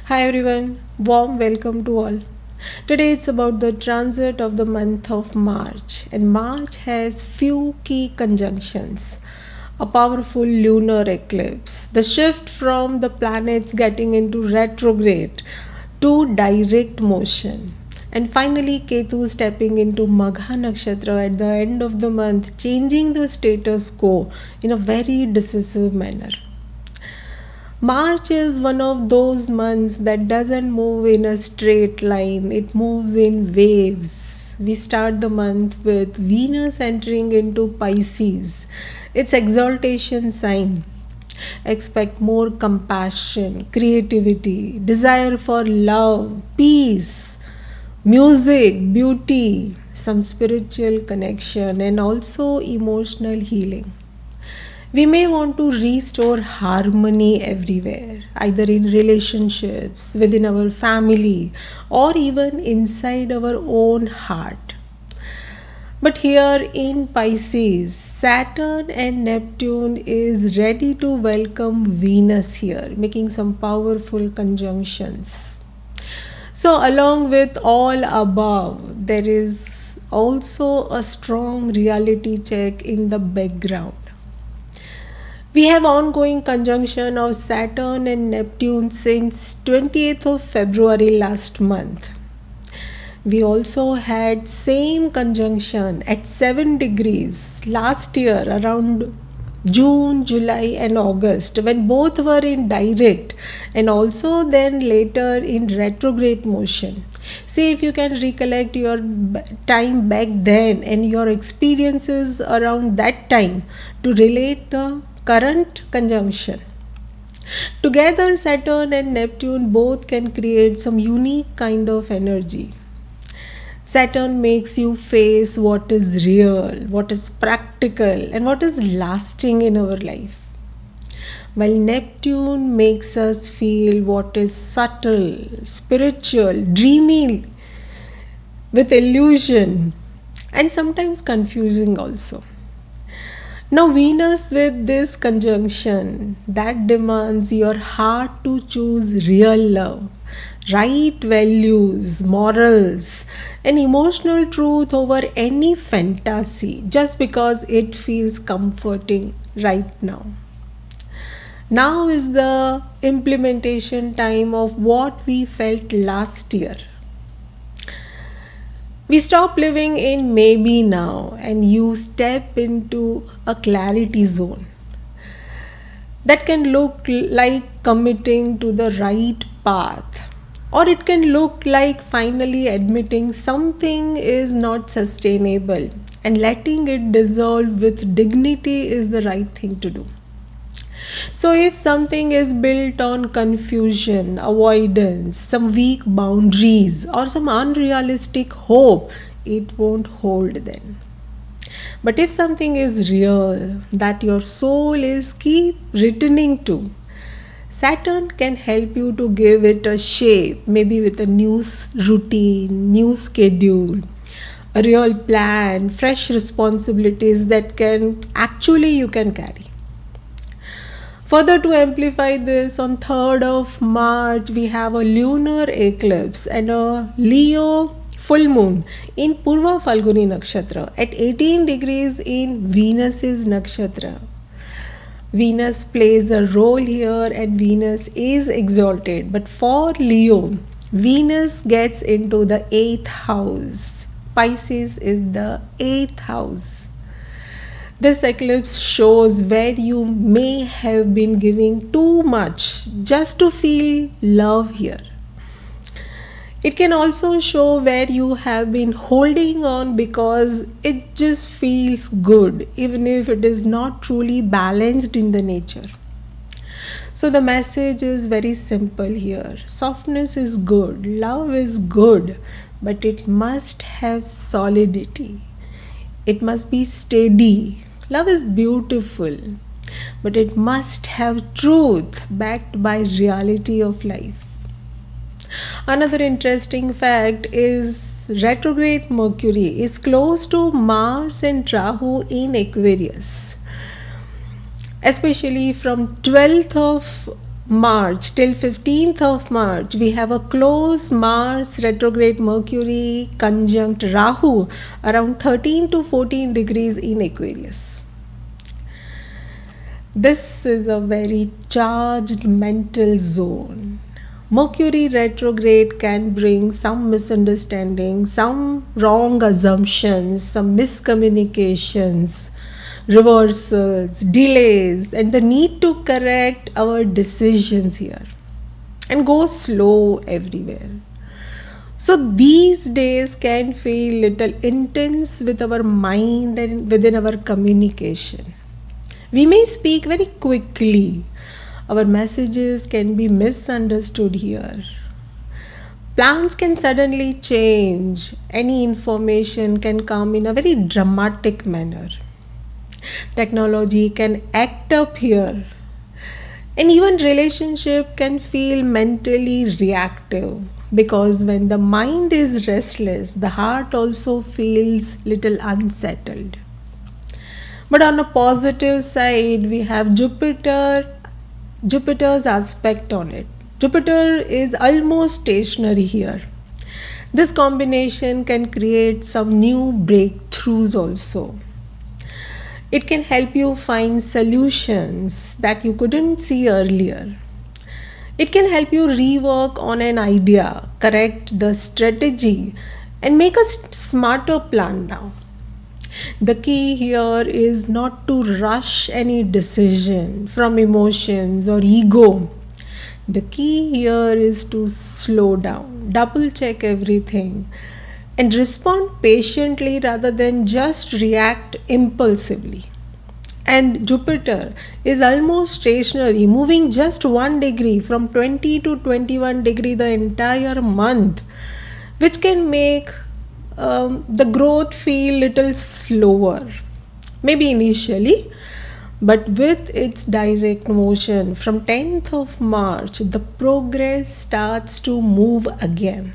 Hi everyone, warm welcome to all. Today it's about the transit of the month of March, and March has few key conjunctions. A powerful lunar eclipse, the shift from the planets getting into retrograde to direct motion, and finally Ketu stepping into Magha nakshatra at the end of the month, changing the status quo in a very decisive manner. March is one of those months that doesn't move in a straight line, it moves in waves. We start the month with Venus entering into Pisces, its exaltation sign. Expect more compassion, creativity, desire for love, peace, music, beauty, some spiritual connection, and also emotional healing. We may want to restore harmony everywhere, either in relationships, within our family, or even inside our own heart. But here in Pisces, Saturn and Neptune is ready to welcome Venus here, making some powerful conjunctions. So, along with all above, there is also a strong reality check in the background. We have ongoing conjunction of Saturn and Neptune since 20th of February last month. We also had same conjunction at 7 degrees last year around June, July and August when both were in direct and also then later in retrograde motion. See if you can recollect your time back then and your experiences around that time to relate the current conjunction. Together, Saturn and Neptune both can create some unique kind of energy. Saturn makes you face what is real, what is practical, and what is lasting in our life. While Neptune makes us feel what is subtle, spiritual, dreamy, with illusion, and sometimes confusing also. Now, Venus with this conjunction that demands your heart to choose real love, right values, morals, and emotional truth over any fantasy just because it feels comforting right now. Now is the implementation time of what we felt last year. We stop living in maybe now and you step into a clarity zone that can look like committing to the right path, or it can look like finally admitting something is not sustainable and letting it dissolve with dignity is the right thing to do. So, if something is built on confusion, avoidance, some weak boundaries, or some unrealistic hope, it won't hold then. But if something is real that your soul is keep returning to, Saturn can help you to give it a shape, maybe with a new routine, new schedule, a real plan, fresh responsibilities that can actually you can carry. Further to amplify this, on 3rd of March, we have a lunar eclipse and a Leo full moon in Purva Falguni nakshatra at 18 degrees in Venus's nakshatra. Venus plays a role here and Venus is exalted. But for Leo, Venus gets into the 8th house. Pisces is the 8th house. This eclipse shows where you may have been giving too much just to feel love here. It can also show where you have been holding on because it just feels good, even if it is not truly balanced in the nature. So, the message is very simple here. Softness is good, love is good, but it must have solidity. It must be steady. Love is beautiful, but it must have truth backed by reality of life. Another interesting fact is retrograde Mercury is close to Mars and Rahu in Aquarius. Especially from 12th of March till 15th of March, we have a close Mars retrograde Mercury conjunct Rahu around 13 to 14 degrees in Aquarius. This is a very charged mental zone. Mercury retrograde can bring some misunderstandings, some wrong assumptions, some miscommunications, reversals, delays, and the need to correct our decisions here and go slow everywhere. So these days can feel little intense with our mind and within our communication. We may speak very quickly. Our messages can be misunderstood here. Plans can suddenly change. Any information can come in a very dramatic manner. Technology can act up here, and even relationship can feel mentally reactive, because when the mind is restless, the heart also feels little unsettled. But on a positive side, we have Jupiter's aspect on it. Jupiter is almost stationary here. This combination can create some new breakthroughs also. It can help you find solutions that you couldn't see earlier. It can help you rework on an idea, correct the strategy, and make a smarter plan now. The key here is not to rush any decision from emotions or ego. The key here is to slow down, double check everything, and respond patiently rather than just react impulsively. And Jupiter is almost stationary, moving just 1 degree from 20 to 21 degree the entire month, which can make the growth feel little slower, maybe initially, but with its direct motion from 10th of March, the progress starts to move again.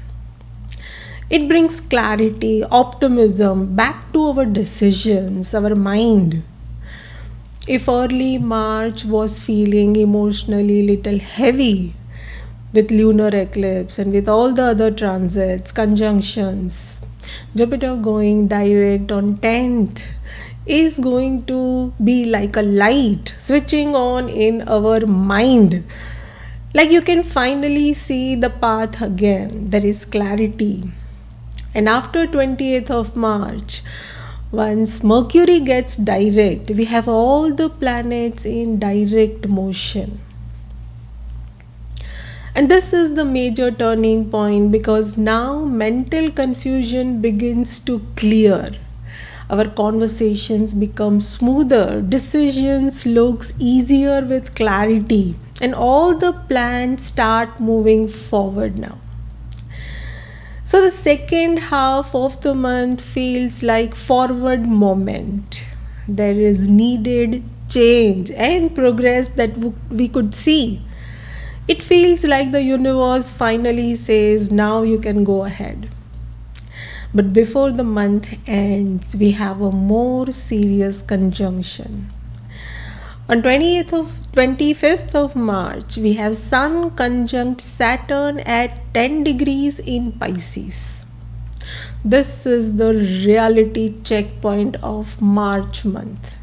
It brings clarity, optimism back to our decisions, our mind. If early March was feeling emotionally little heavy with lunar eclipse and with all the other transits, conjunctions, Jupiter going direct on 10th is going to be like a light switching on in our mind. Like you can finally see the path again. There is clarity. And after 28th of March, once Mercury gets direct, we have all the planets in direct motion. And this is the major turning point, because now mental confusion begins to clear. Our conversations become smoother, decisions looks easier with clarity, and all the plans start moving forward now. So the second half of the month feels like forward moment. There is needed change and progress that we could see. It feels like the universe finally says, now you can go ahead. But before the month ends, we have a more serious conjunction. On 25th of March, we have Sun conjunct Saturn at 10 degrees in Pisces. This is the reality checkpoint of March month.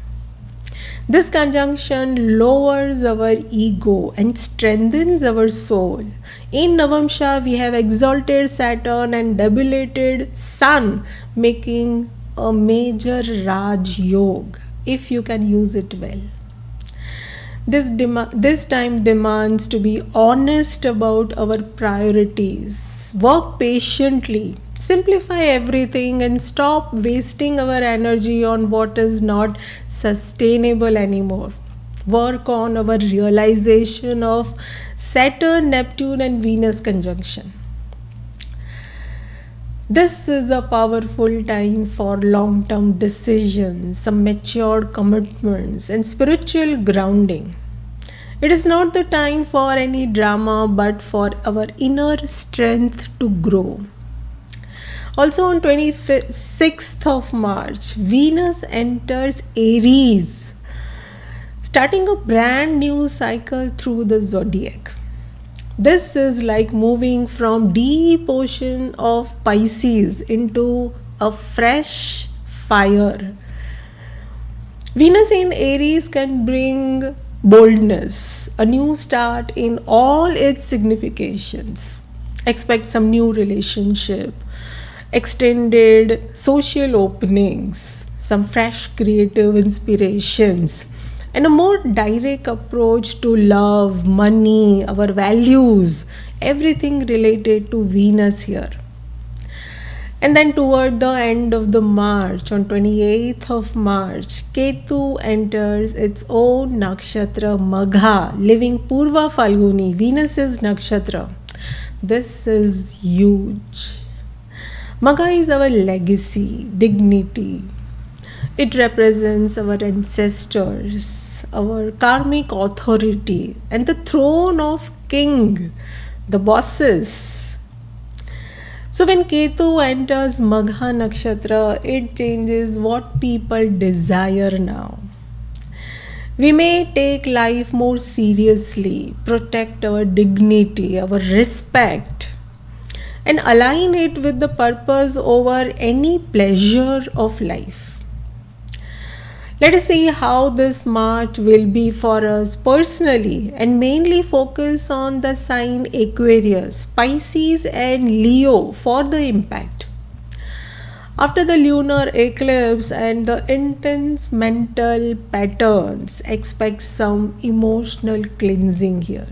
This conjunction lowers our ego and strengthens our soul. In Navamsha, we have exalted Saturn and debilitated Sun, making a major Raj Yoga, if you can use it well. This time demands to be honest about our priorities, work patiently, simplify everything, and stop wasting our energy on what is not sustainable anymore. Work on our realization of Saturn, Neptune, and Venus conjunction. This is a powerful time for long-term decisions, some matured commitments, and spiritual grounding. It is not the time for any drama, but for our inner strength to grow. Also on 26th of March, Venus enters Aries, starting a brand new cycle through the zodiac. This is like moving from deep ocean of Pisces into a fresh fire. Venus in Aries can bring boldness, a new start in all its significations. Expect some new relationship, extended social openings, some fresh creative inspirations, and a more direct approach to love, money, our values, everything related to Venus here. And then toward the end of the March, on 28th of March, Ketu enters its own nakshatra Magha, living Purva Falguni, Venus's nakshatra. This is huge. Magha is our legacy, dignity. It represents our ancestors, our karmic authority, and the throne of king, the bosses. So when Ketu enters Magha Nakshatra, it changes what people desire now. We may take life more seriously, protect our dignity, our respect, and align it with the purpose over any pleasure of life. Let us see how this March will be for us personally and mainly focus on the sign Aquarius, Pisces and Leo for the impact. After the lunar eclipse and the intense mental patterns, expect some emotional cleansing here.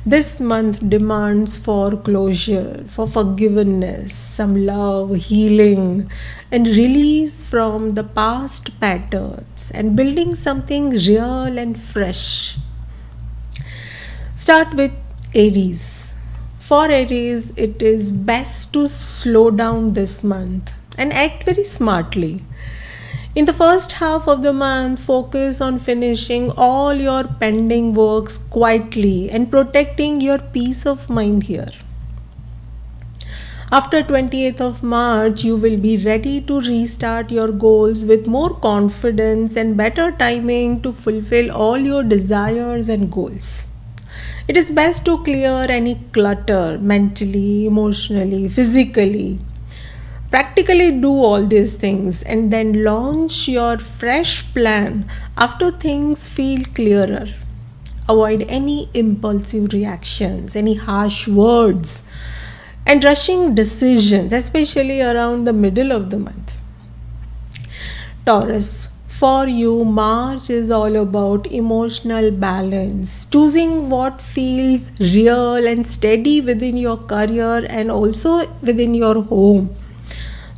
This month demands for closure, for forgiveness, some love, healing, and release from the past patterns and building something real and fresh. Start with Aries. For Aries, it is best to slow down this month and act very smartly. In the first half of the month, focus on finishing all your pending works quietly and protecting your peace of mind here. After 28th of March, you will be ready to restart your goals with more confidence and better timing to fulfill all your desires and goals. It is best to clear any clutter mentally, emotionally, physically. Practically do all these things and then launch your fresh plan after things feel clearer. Avoid any impulsive reactions, any harsh words, and rushing decisions, especially around the middle of the month. Taurus, for you, March is all about emotional balance, choosing what feels real and steady within your career and also within your home.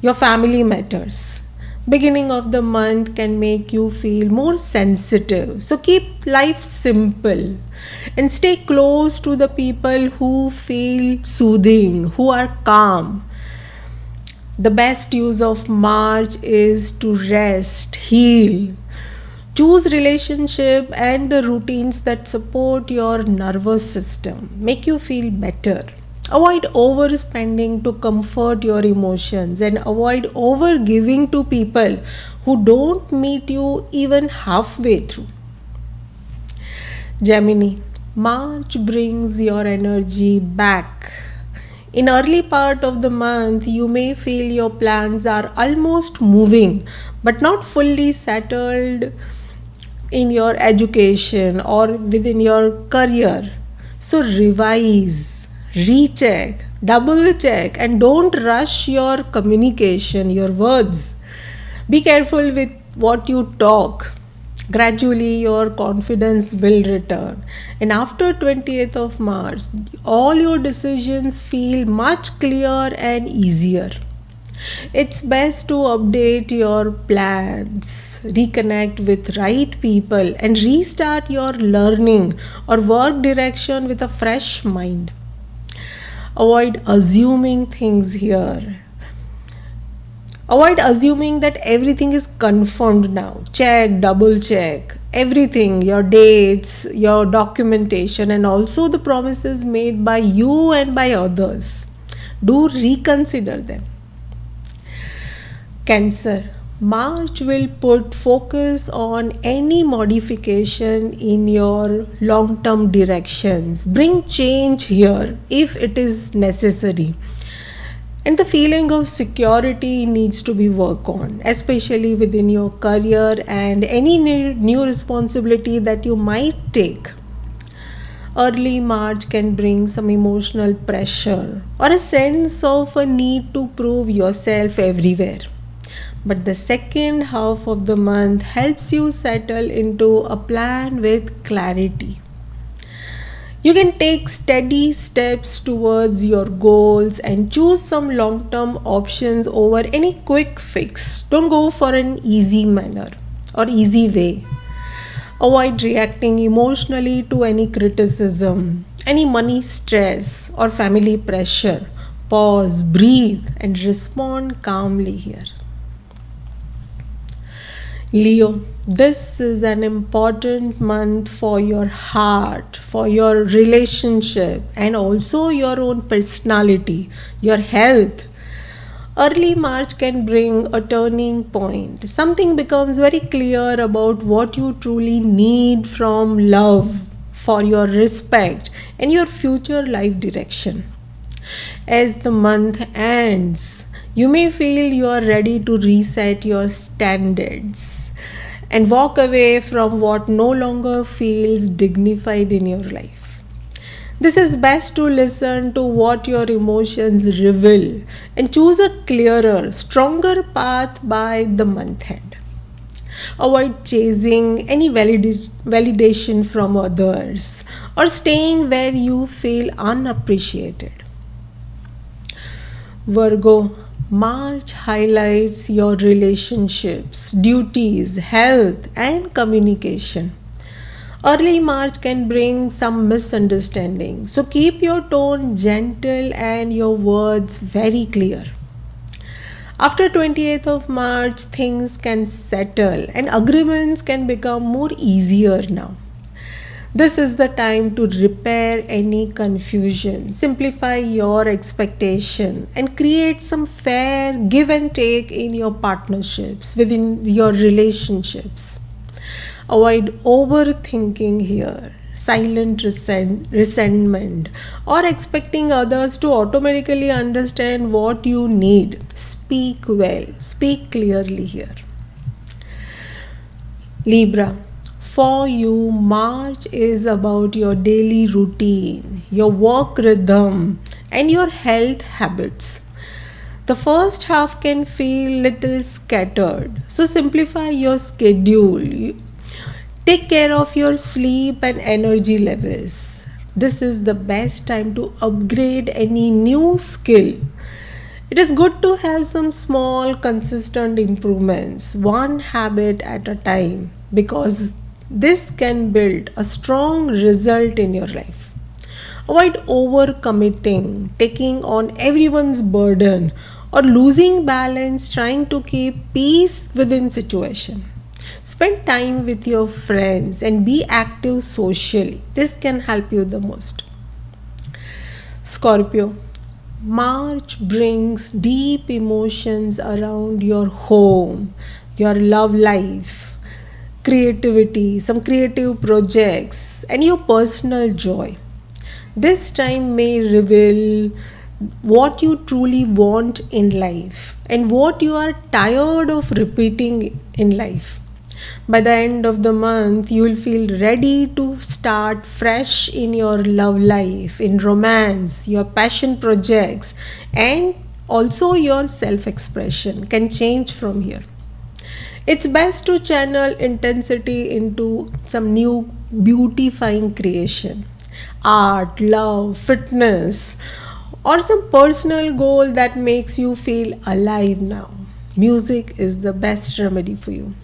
Your family matters. Beginning of the month can make you feel more sensitive. So keep life simple and stay close to the people who feel soothing, who are calm. The best use of March is to rest, heal. Choose relationship and the routines that support your nervous system, make you feel better. Avoid overspending to comfort your emotions and avoid overgiving to people who don't meet you even halfway through. Gemini, March brings your energy back. In early part of the month, you may feel your plans are almost moving but not fully settled in your education or within your career. So revise, recheck, double check, and don't rush your communication, your words. Be careful with what you talk. Gradually your confidence will return, and after 20th of March all your decisions feel much clearer and easier. It's best to update your plans, reconnect with right people, and restart your learning or work direction with a fresh mind. Avoid assuming things here. Avoid assuming that everything is confirmed now. Check, double check everything, your dates, your documentation, and also the promises made by you and by others. Do reconsider them. Cancer, March will put focus on any modification in your long term directions. Bring change here if it is necessary. And the feeling of security needs to be worked on, especially within your career and any new responsibility that you might take. Early March can bring some emotional pressure or a sense of a need to prove yourself everywhere. But the second half of the month helps you settle into a plan with clarity. You can take steady steps towards your goals and choose some long term options over any quick fix. Don't go for an easy manner or easy way. Avoid reacting emotionally to any criticism, any money stress, or family pressure. Pause, breathe, and respond calmly here. Leo, this is an important month for your heart, for your relationship, and also your own personality, your health. Early March can bring a turning point. Something becomes very clear about what you truly need from love, for your respect, and your future life direction. As the month ends, you may feel you are ready to reset your standards and walk away from what no longer feels dignified in your life. This is best to listen to what your emotions reveal and choose a clearer, stronger path by the month end. Avoid chasing any validation from others or staying where you feel unappreciated. Virgo, March highlights your relationships, duties, health, and communication. Early March can bring some misunderstanding, so keep your tone gentle and your words very clear. After 28th of March, things can settle and agreements can become more easier now. This is the time to repair any confusion, simplify your expectation, and create some fair give and take in your partnerships, within your relationships. Avoid overthinking here, silent resentment, or expecting others to automatically understand what you need. Speak well, speak clearly here. Libra, for you, March is about your daily routine, your work rhythm, and your health habits. The first half can feel little scattered, so simplify your schedule. Take care of your sleep and energy levels. This is the best time to upgrade any new skill. It is good to have some small, consistent improvements, one habit at a time, because this can build a strong result in your life. Avoid overcommitting, taking on everyone's burden, or losing balance trying to keep peace within situation. Spend time with your friends and be active socially. This can help you the most. Scorpio, March brings deep emotions around your home, your love life, creativity, some creative projects, and your personal joy. This time may reveal what you truly want in life and what you are tired of repeating in life. By the end of the month, you will feel ready to start fresh in your love life, in romance, your passion projects, and also your self expression can change from here. It's best to channel intensity into some new beautifying creation, art, love, fitness, or some personal goal that makes you feel alive now. Music is the best remedy for you.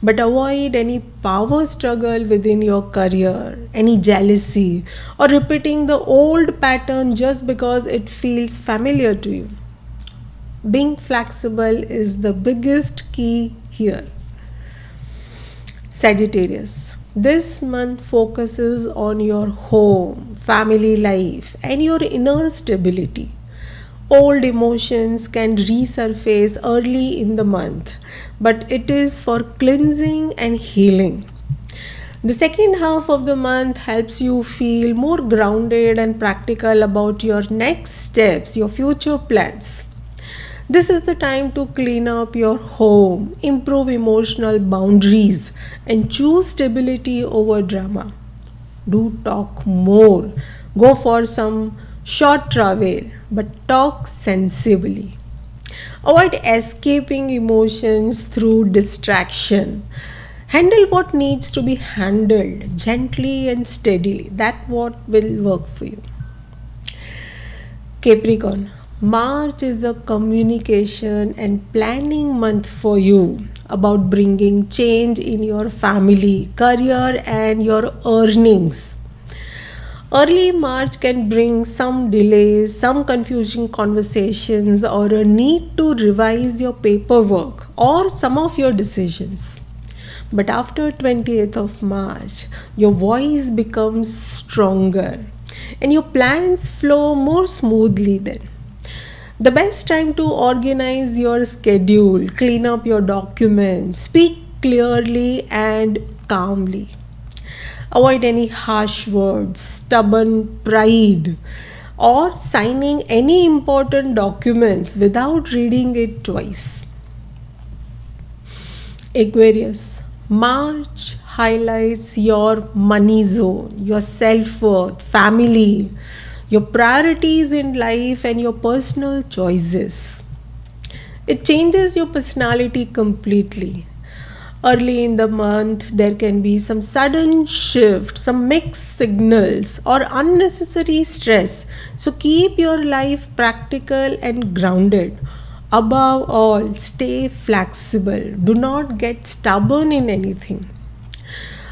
But avoid any power struggle within your career, any jealousy, or repeating the old pattern just because it feels familiar to you. Being flexible is the biggest key here. Sagittarius, this month focuses on your home, family life, and your inner stability. Old emotions can resurface early in the month, but it is for cleansing and healing. The second half of the month helps you feel more grounded and practical about your next steps, your future plans. This is the time to clean up your home, improve emotional boundaries, and choose stability over drama. Do talk more. Go for some short travel, but talk sensibly. Avoid escaping emotions through distraction. Handle what needs to be handled gently and steadily. That what will work for you. Capricorn, March is a communication and planning month for you, about bringing change in your family, career, and your earnings. Early March can bring some delays, some confusing conversations, or a need to revise your paperwork or some of your decisions. But after 28th of March, your voice becomes stronger and your plans flow more smoothly then. The best time to organize your schedule, clean up your documents, speak clearly and calmly. Avoid any harsh words, stubborn pride, or signing any important documents without reading it twice. Aquarius, March highlights your money zone, your self worth, family, your priorities in life, and your personal choices. It changes your personality completely. Early in the month, there can be some sudden shift, some mixed signals, or unnecessary stress. So keep your life practical and grounded. Above all, stay flexible. Do not get stubborn in anything.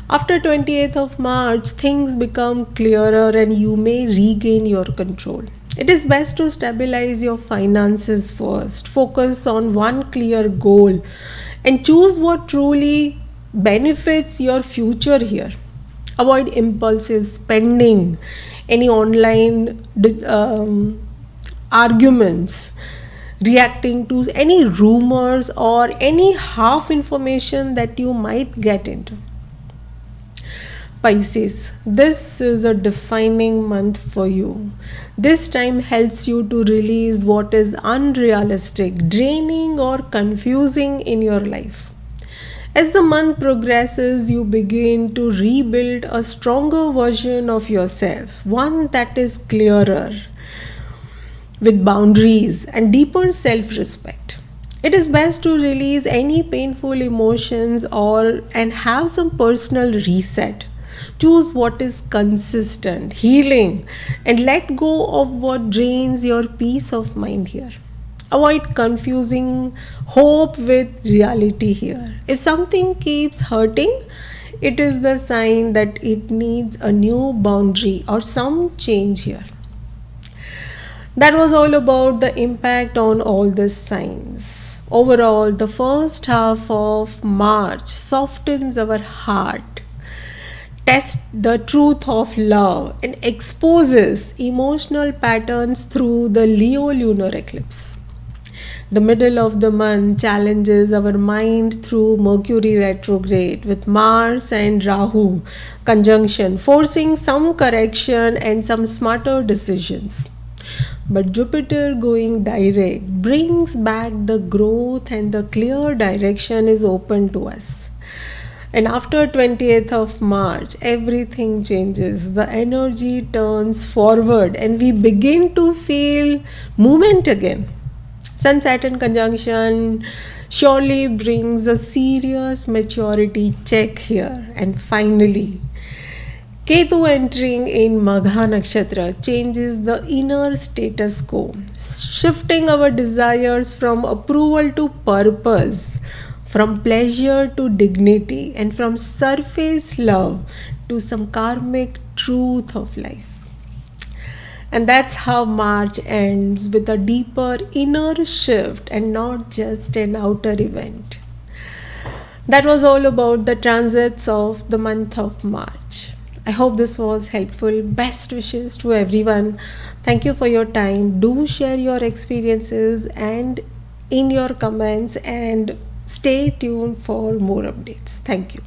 After 28th of March, things become clearer and you may regain your control. It is best to stabilize your finances first. Focus on one clear goal and choose what truly benefits your future here. Avoid impulsive spending, any online arguments, reacting to any rumors or any half information that you might get into. Pisces, this is a defining month for you. This time helps you to release what is unrealistic, draining, or confusing in your life. As the month progresses, you begin to rebuild a stronger version of yourself, one that is clearer, with boundaries and deeper self respect. It is best to release any painful emotions or and have some personal reset. Choose what is consistent, healing, and let go of what drains your peace of mind here. Avoid confusing hope with reality here. If something keeps hurting, it is the sign that it needs a new boundary or some change here. That was all about the impact on all the signs. Overall, the first half of March softens our heart, tests the truth of love, and exposes emotional patterns through the Leo lunar eclipse. The middle of the month challenges our mind through Mercury retrograde with Mars and Rahu conjunction, forcing some correction and some smarter decisions. But Jupiter going direct brings back the growth and the clear direction is open to us. And after 28th of March, everything changes. The energy turns forward and we begin to feel movement again. Sun-Saturn conjunction surely brings a serious maturity check here. And finally, Ketu entering in Magha nakshatra changes the inner status quo, shifting our desires from approval to purpose, from pleasure to dignity, and from surface love to some karmic truth of life. And that's how March ends, with a deeper inner shift and not just an outer event. That was all about the transits of the month of March. I hope this was helpful. Best wishes to everyone. Thank you for your time. Do share your experiences and in your comments, and stay tuned for more updates. Thank you.